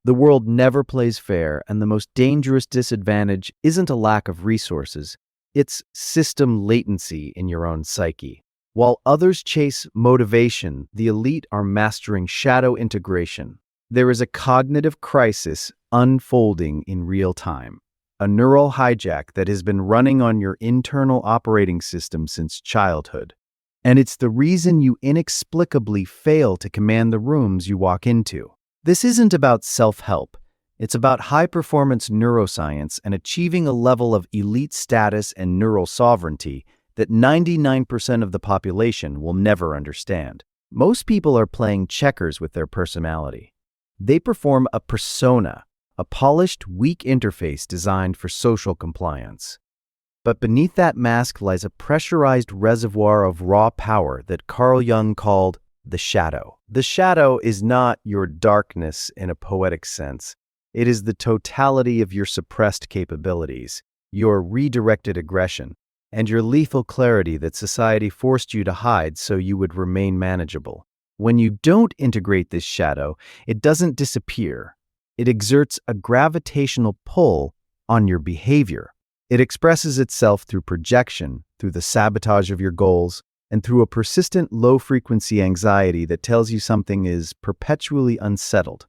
The world never plays fair, and the most dangerous disadvantage isn't a lack of resources, it's system latency in your own psyche. While others chase motivation, the elite are mastering shadow integration. There is a cognitive crisis unfolding in real time, a neural hijack that has been running on your internal operating system since childhood. And it's the reason you inexplicably fail to command the rooms you walk into. This isn't about self-help. It's about high-performance neuroscience and achieving a level of elite status and neural sovereignty that 99% of the population will never understand. Most people are playing checkers with their personality. They perform a persona, a polished, weak interface designed for social compliance. But beneath that mask lies a pressurized reservoir of raw power that Carl Jung called the shadow. The shadow is not your darkness in a poetic sense. It is the totality of your suppressed capabilities, your redirected aggression, and your lethal clarity that society forced you to hide so you would remain manageable. When you don't integrate this shadow, it doesn't disappear. It exerts a gravitational pull on your behavior. It expresses itself through projection, through the sabotage of your goals, and through a persistent low-frequency anxiety that tells you something is perpetually unsettled.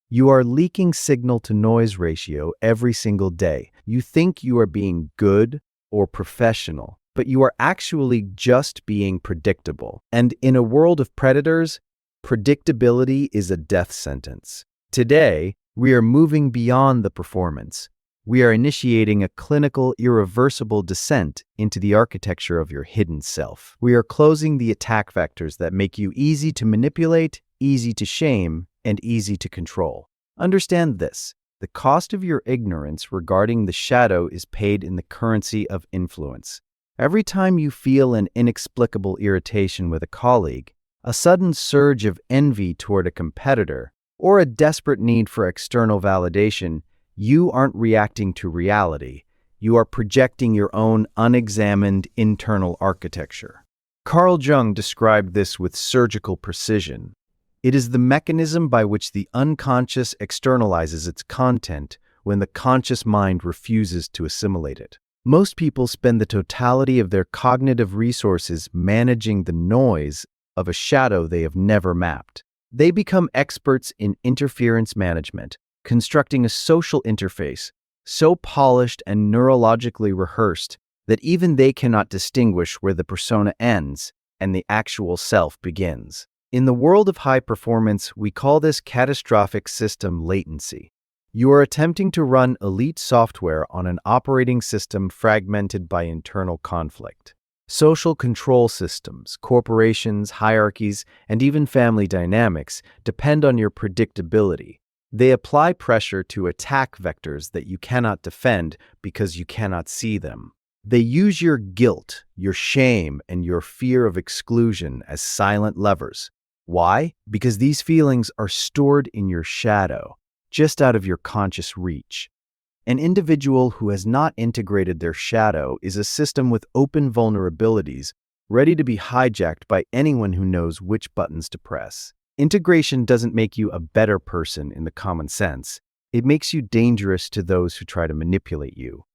You are leaking signal-to-noise ratio every single day. You think you are being good or professional, but you are actually just being predictable. And in a world of predators, predictability is a death sentence. Today, we are moving beyond the performance. We are initiating a clinical, irreversible descent into the architecture of your hidden self. We are closing the attack vectors that make you easy to manipulate, easy to shame, and easy to control. Understand this: the cost of your ignorance regarding the shadow is paid in the currency of influence. Every time you feel an inexplicable irritation with a colleague, a sudden surge of envy toward a competitor, or a desperate need for external validation, you aren't reacting to reality. You are projecting your own unexamined internal architecture. Carl Jung described this with surgical precision. It is the mechanism by which the unconscious externalizes its content when the conscious mind refuses to assimilate it. Most people spend the totality of their cognitive resources managing the noise of a shadow they have never mapped. They become experts in interference management, constructing a social interface so polished and neurologically rehearsed that even they cannot distinguish where the persona ends and the actual self begins. In the world of high performance, we call this catastrophic system latency. You are attempting to run elite software on an operating system fragmented by internal conflict. Social control systems, corporations, hierarchies, and even family dynamics depend on your predictability. They apply pressure to attack vectors that you cannot defend because you cannot see them. They use your guilt, your shame, and your fear of exclusion as silent levers. Why? Because these feelings are stored in your shadow, just out of your conscious reach. An individual who has not integrated their shadow is a system with open vulnerabilities, ready to be hijacked by anyone who knows which buttons to press. Integration doesn't make you a better person in the common sense. It makes you dangerous to those who try to manipulate you.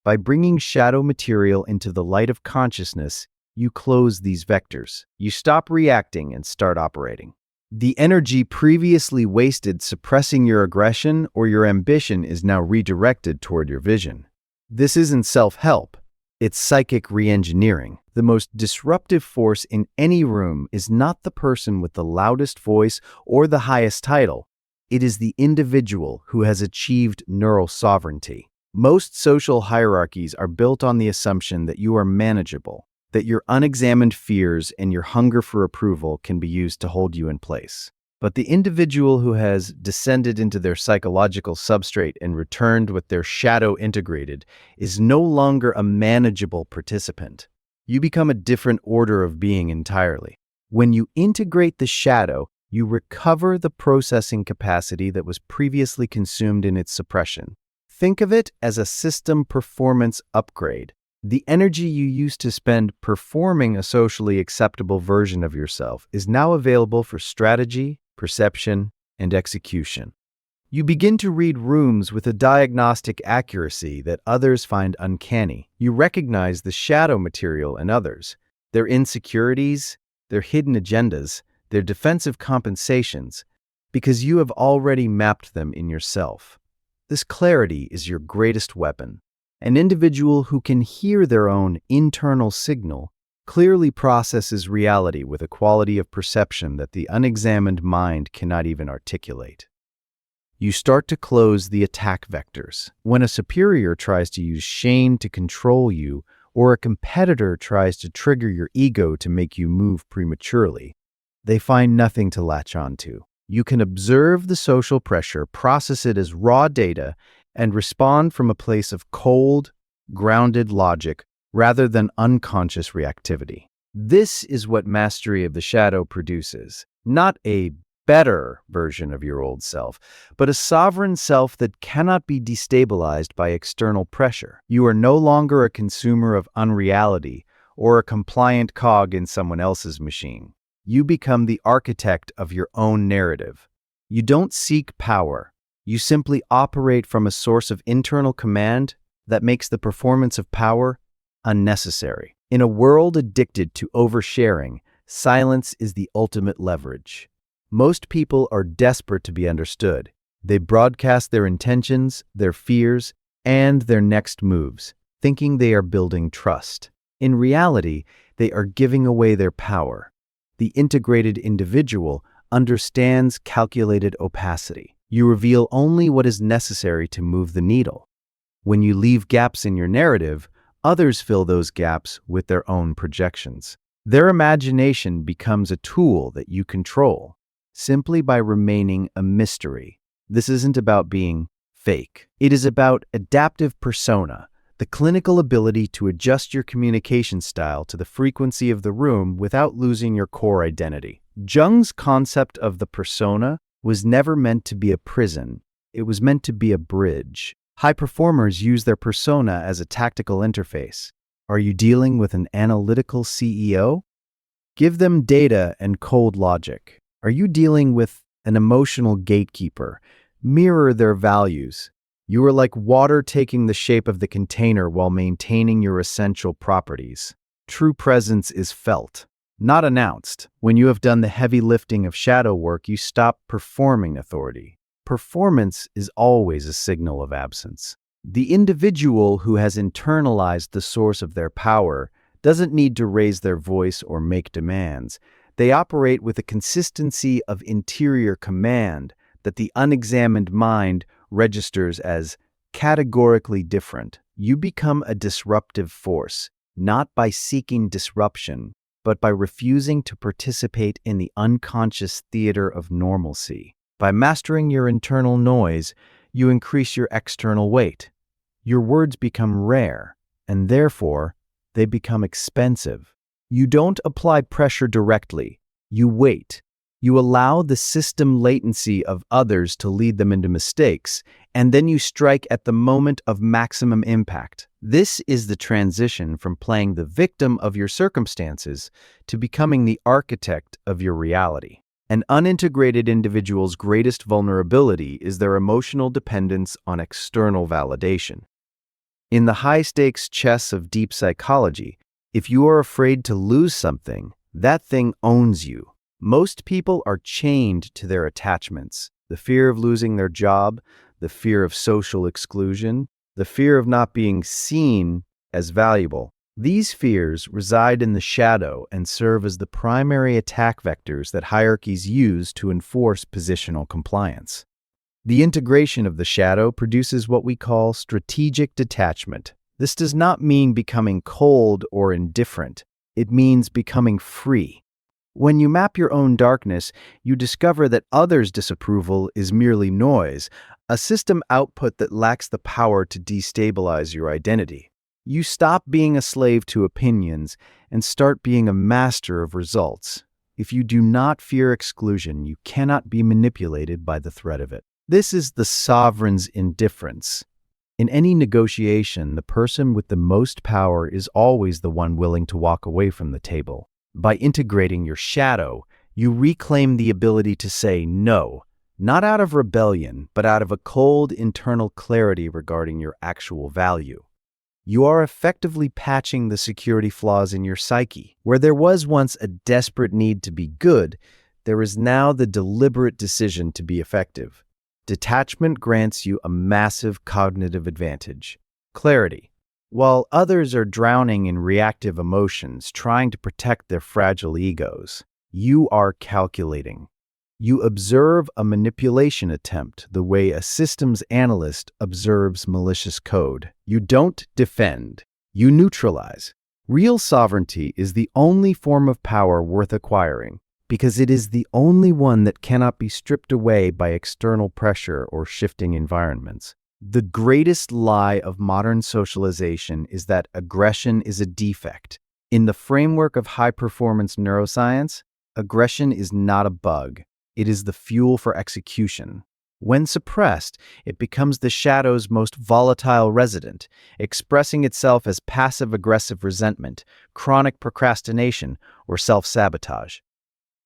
By bringing shadow material into the light of consciousness, you close these vectors. You stop reacting and start operating. The energy previously wasted suppressing your aggression or your ambition is now redirected toward your vision. This isn't self-help. It's psychic re-engineering. The most disruptive force in any room is not the person with the loudest voice or the highest title. It is the individual who has achieved neural sovereignty. Most social hierarchies are built on the assumption that you are manageable, that your unexamined fears and your hunger for approval can be used to hold you in place. But the individual who has descended into their psychological substrate and returned with their shadow integrated is no longer a manageable participant. You become a different order of being entirely. When you integrate the shadow, you recover the processing capacity that was previously consumed in its suppression. Think of it as a system performance upgrade. The energy you used to spend performing a socially acceptable version of yourself is now available for strategy, perception, and execution. You begin to read rooms with a diagnostic accuracy that others find uncanny. You recognize the shadow material in others, their insecurities, their hidden agendas, their defensive compensations, because you have already mapped them in yourself. This clarity is your greatest weapon. An individual who can hear their own internal signal clearly processes reality with a quality of perception that the unexamined mind cannot even articulate. You start to close the attack vectors. When a superior tries to use shame to control you, or a competitor tries to trigger your ego to make you move prematurely, they find nothing to latch onto. You can observe the social pressure, process it as raw data, and respond from a place of cold, grounded logic rather than unconscious reactivity. This is what mastery of the shadow produces, not a better version of your old self, but a sovereign self that cannot be destabilized by external pressure. You are no longer a consumer of unreality or a compliant cog in someone else's machine. You become the architect of your own narrative. You don't seek power. You simply operate from a source of internal command that makes the performance of power unnecessary. In a world addicted to oversharing, silence is the ultimate leverage. Most people are desperate to be understood. They broadcast their intentions, their fears, and their next moves, thinking they are building trust. In reality, they are giving away their power. The integrated individual understands calculated opacity. You reveal only what is necessary to move the needle. When you leave gaps in your narrative, others fill those gaps with their own projections. Their imagination becomes a tool that you control, simply by remaining a mystery. This isn't about being fake. It is about adaptive persona, the clinical ability to adjust your communication style to the frequency of the room without losing your core identity. Jung's concept of the persona was never meant to be a prison. It was meant to be a bridge. High performers use their persona as a tactical interface. Are you dealing with an analytical CEO? Give them data and cold logic. Are you dealing with an emotional gatekeeper? Mirror their values. You are like water taking the shape of the container while maintaining your essential properties. True presence is felt, not announced. When you have done the heavy lifting of shadow work, you stop performing authority. Performance is always a signal of absence. The individual who has internalized the source of their power doesn't need to raise their voice or make demands. They operate with a consistency of interior command that the unexamined mind registers as categorically different. You become a disruptive force, not by seeking disruption, but by refusing to participate in the unconscious theater of normalcy. By mastering your internal noise, you increase your external weight. Your words become rare, and therefore, they become expensive. You don't apply pressure directly. You wait. You allow the system latency of others to lead them into mistakes, and then you strike at the moment of maximum impact. This is the transition from playing the victim of your circumstances to becoming the architect of your reality. An unintegrated individual's greatest vulnerability is their emotional dependence on external validation. In the high-stakes chess of deep psychology, if you are afraid to lose something, that thing owns you. Most people are chained to their attachments. The fear of losing their job, the fear of social exclusion, the fear of not being seen as valuable. These fears reside in the shadow and serve as the primary attack vectors that hierarchies use to enforce positional compliance. The integration of the shadow produces what we call strategic detachment. This does not mean becoming cold or indifferent. It means becoming free. When you map your own darkness, you discover that others' disapproval is merely noise, a system output that lacks the power to destabilize your identity. You stop being a slave to opinions and start being a master of results. If you do not fear exclusion, you cannot be manipulated by the threat of it. This is the sovereign's indifference. In any negotiation, the person with the most power is always the one willing to walk away from the table. By integrating your shadow, you reclaim the ability to say no, not out of rebellion, but out of a cold internal clarity regarding your actual value. You are effectively patching the security flaws in your psyche. Where there was once a desperate need to be good, there is now the deliberate decision to be effective. Detachment grants you a massive cognitive advantage: clarity. While others are drowning in reactive emotions, trying to protect their fragile egos, you are calculating. You observe a manipulation attempt the way a systems analyst observes malicious code. You don't defend, you neutralize. Real sovereignty is the only form of power worth acquiring, because it is the only one that cannot be stripped away by external pressure or shifting environments. The greatest lie of modern socialization is that aggression is a defect. In the framework of high performance neuroscience, aggression is not a bug. It is the fuel for execution. When suppressed, it becomes the shadow's most volatile resident, expressing itself as passive-aggressive resentment, chronic procrastination, or self-sabotage.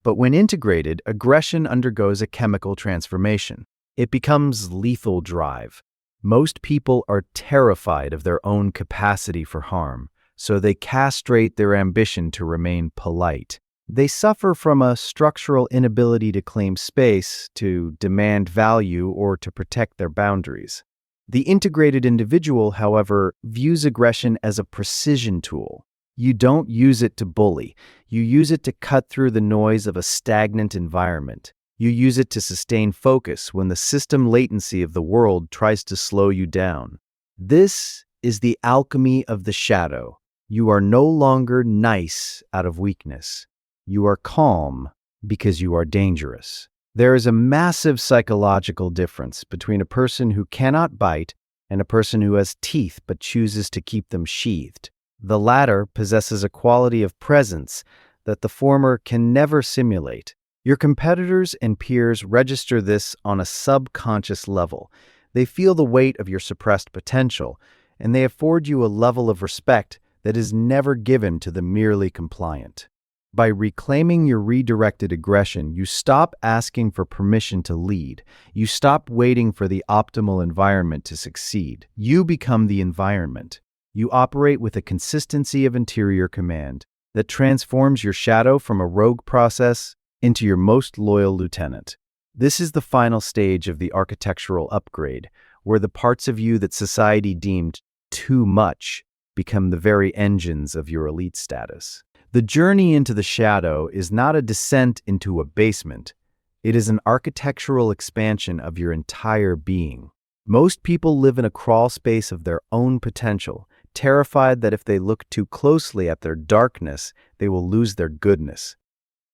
But when integrated, aggression undergoes a chemical transformation. It becomes lethal drive. Most people are terrified of their own capacity for harm, so they castrate their ambition to remain polite. They suffer from a structural inability to claim space, to demand value, or to protect their boundaries. The integrated individual, however, views aggression as a precision tool. You don't use it to bully. You use it to cut through the noise of a stagnant environment. You use it to sustain focus when the system latency of the world tries to slow you down. This is the alchemy of the shadow. You are no longer nice out of weakness. You are calm because you are dangerous. There is a massive psychological difference between a person who cannot bite and a person who has teeth but chooses to keep them sheathed. The latter possesses a quality of presence that the former can never simulate. Your competitors and peers register this on a subconscious level. They feel the weight of your suppressed potential, and they afford you a level of respect that is never given to the merely compliant. By reclaiming your redirected aggression, you stop asking for permission to lead. You stop waiting for the optimal environment to succeed. You become the environment. You operate with a consistency of interior command that transforms your shadow from a rogue process into your most loyal lieutenant. This is the final stage of the architectural upgrade, where the parts of you that society deemed too much become the very engines of your elite status. The journey into the shadow is not a descent into a basement. It is an architectural expansion of your entire being. Most people live in a crawl space of their own potential, terrified that if they look too closely at their darkness, they will lose their goodness.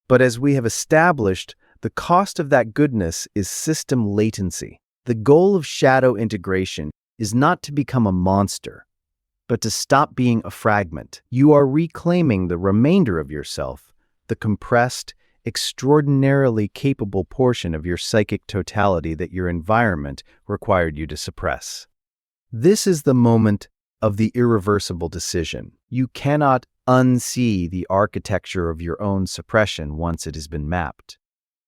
But as we have established, the cost of that goodness is system latency. The goal of shadow integration is not to become a monster, but to stop being a fragment. You are reclaiming the remainder of yourself, the compressed, extraordinarily capable portion of your psychic totality that your environment required you to suppress. This is the moment of the irreversible decision. You cannot unsee the architecture of your own suppression once it has been mapped.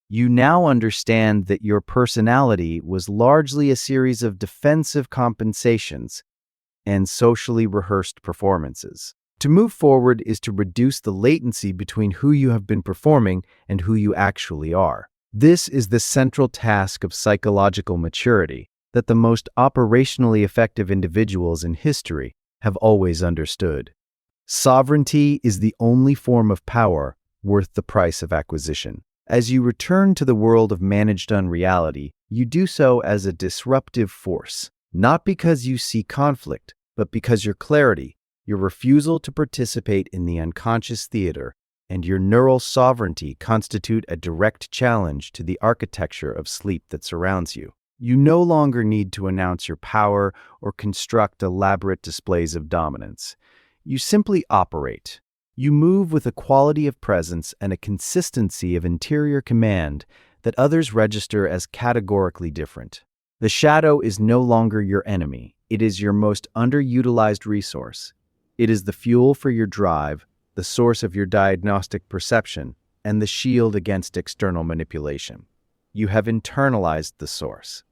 You now understand that your personality was largely a series of defensive compensations and socially rehearsed performances. To move forward is to reduce the latency between who you have been performing and who you actually are. This is the central task of psychological maturity that the most operationally effective individuals in history have always understood. Sovereignty is the only form of power worth the price of acquisition. As you return to the world of managed unreality, you do so as a disruptive force, not because you see conflict, but because your clarity, your refusal to participate in the unconscious theater, and your neural sovereignty constitute a direct challenge to the architecture of sleep that surrounds you. You no longer need to announce your power or construct elaborate displays of dominance. You simply operate. You move with a quality of presence and a consistency of interior command that others register as categorically different. The shadow is no longer your enemy. It is your most underutilized resource. It is the fuel for your drive, the source of your diagnostic perception, and the shield against external manipulation. You have internalized the source.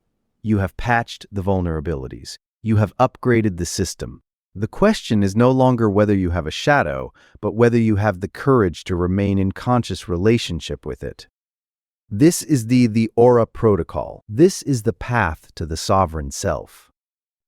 You have patched the vulnerabilities. You have upgraded the system. The question is no longer whether you have a shadow, but whether you have the courage to remain in conscious relationship with it. This is the Aura Protocol. This is the path to the sovereign self.